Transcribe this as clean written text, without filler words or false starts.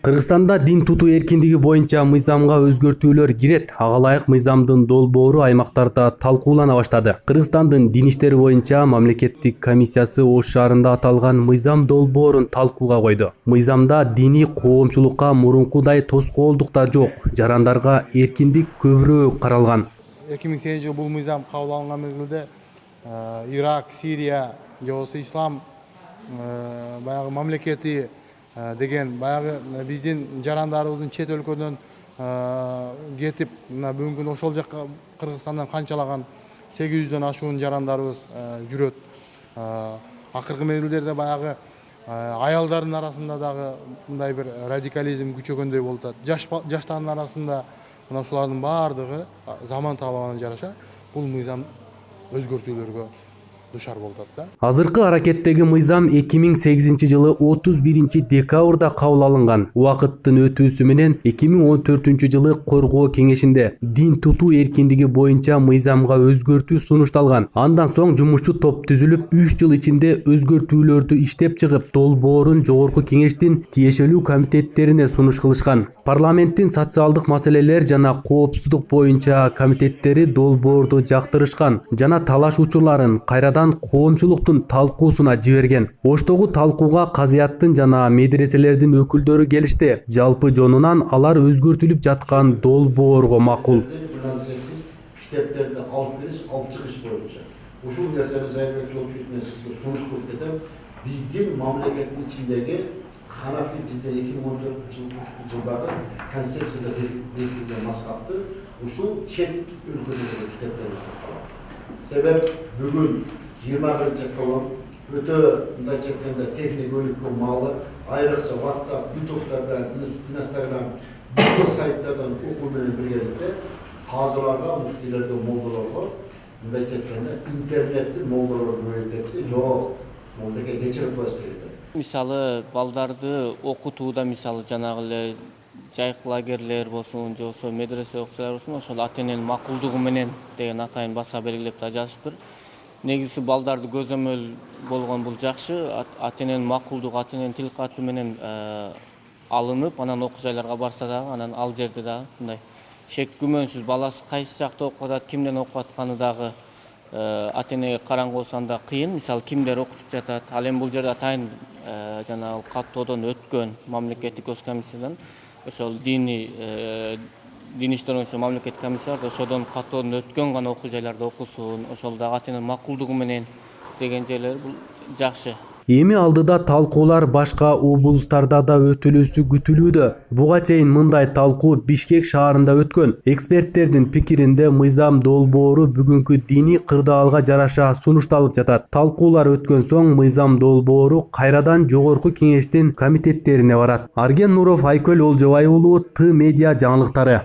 Кыргызстанда дин тутуу эркиндиги боюнча мыйзамга өзгөртүүлөр кирет. Ага ылайык мыйзамдын долбоору аймактарда талкуулана баштады. Кыргызстандын дин иштери боюнча мамлекеттик комиссиясы Ош шаарында аталган мыйзам долбоорун талкууга койду. Мыйзамда диний коомчулукка мурункудай тоскоолдуктар жок. Жарандарга эркиндик көбүрөөк каралган. 2008 жыл бул мыйзам кабыл алынган мезгилде Ирак, Сирия, же болбосо ислам баягы мамлекети деген баягы биздин жарандарыбыздын чет өлкөдөн кетип мына бүгүнкү күндө ошол жакка Кыргызстандан канчалаган 800дөн ашуун жарандарыбыз жүрөт. Акыркы мезгилдерде баягы аялдардын арасында дагы мындай бир радикализм күчөгөндөй болуп атат. Жаштардын арасында мына ушулардын баардыгы заман талабына жараша бул мыйзам өзгөртүүлөргө душар болуп атат да. Азыркы аракеттеги мыйзам 2008 жылы 31 декабрда кабыл алынган. Убакыттын өтүүсү менен 2014 жылы Коргоо кеңешинде дин тутуу эркиндиги боюнча мыйзамга өзгөртүү сунушталган. Андан соң жумушчу топ түзүлүп, 3 жыл ичинде өзгөртүүлөрдү иштеп чыгып, долбоорун жогорку кеңештин тиешелүү комитеттерине сунуш кылышкан. Парламенттин социалдык маселелер жана коопсуздук боюнча комитеттери долбоорду жактырышкан жана талашуучуларын кайрадан коомчулуктун талкуусуна жиберген. Оштогу талкууга казыяттын жана медреселердин өкүлдөрү келишти. Жалпы жонунан алар өзгөртүлүп жаткан долбоорго макул. Китептерди алып келиш, алып чыгыш боюнча. Ушул нерсени Зайырбек Жолчуев менен сизге сунуш кылып кетем. Биздин мамлекеттин ичиндеги Ханафи бизде 2014 жылдагы концепцияда бекитилген маскапты ушул чет өлкөлөрдөгү китептерибизде калат. Себеп бүгүн 21 кылым өтө мындайча айтканда техникөлүккө маалы, айрыкча WhatsApp, YouTube'дардан, Instagram, бүт сайттардан окуу менен биргеликте казыларга, муфтилерге, молдолорго мындайча айтканда интернеттин молдолору көбөйүп кетти. Жок, молдеге кечирип коесуз керек. Мисалы балдарды окутууда мисалы жанагы эле жайкы лагерлер болсун, же болбосо медресе окуучулар болсун, ошол ата-эненин макулдугу менен деген атайын баса белгилеп да жазышыптыр. Негизи балдарды көзөмөл болгон бул жакшы, ата-эненин макулдугу, ата-эненин тил каты менен алынып, анан окуу жайларга барса дагы, анан ал жерде дагы мындай шек күмөнсүз баласы кайсы жакта окуп атат, кимден окуп атканы дагы ата-энеге караңгы болсо анда кыйын. Мисалы кимдер окутуп жатат, ал эми бул жерде атайын жанагы каттоодон өткөн мамлекеттик комиссиядан ошол дин иштери боюнча мамлекеттик комиссия бар, ошодон каттоодон өткөн гана окуу жайларда окусун, ошол дагы ата-эненин макулдугу менен деген жерлер бул жакшы. Эми алдыда талкуулар башка облустарда да өтүлүүсү күтүлүүдө. Буга чейин мындай талкуу Бишкек шаарында өткөн. Эксперттердин пикиринде мыйзам долбоору бүгүнкү диний кырдаалга жараша сунушталып жатат. Талкуулар өткөн соң мыйзам долбоору кайрадан жогорку кеңештин комитеттерине барат. Арген Нуров, Айкөл Олжобай уулу, Т медиа жаңылыктары.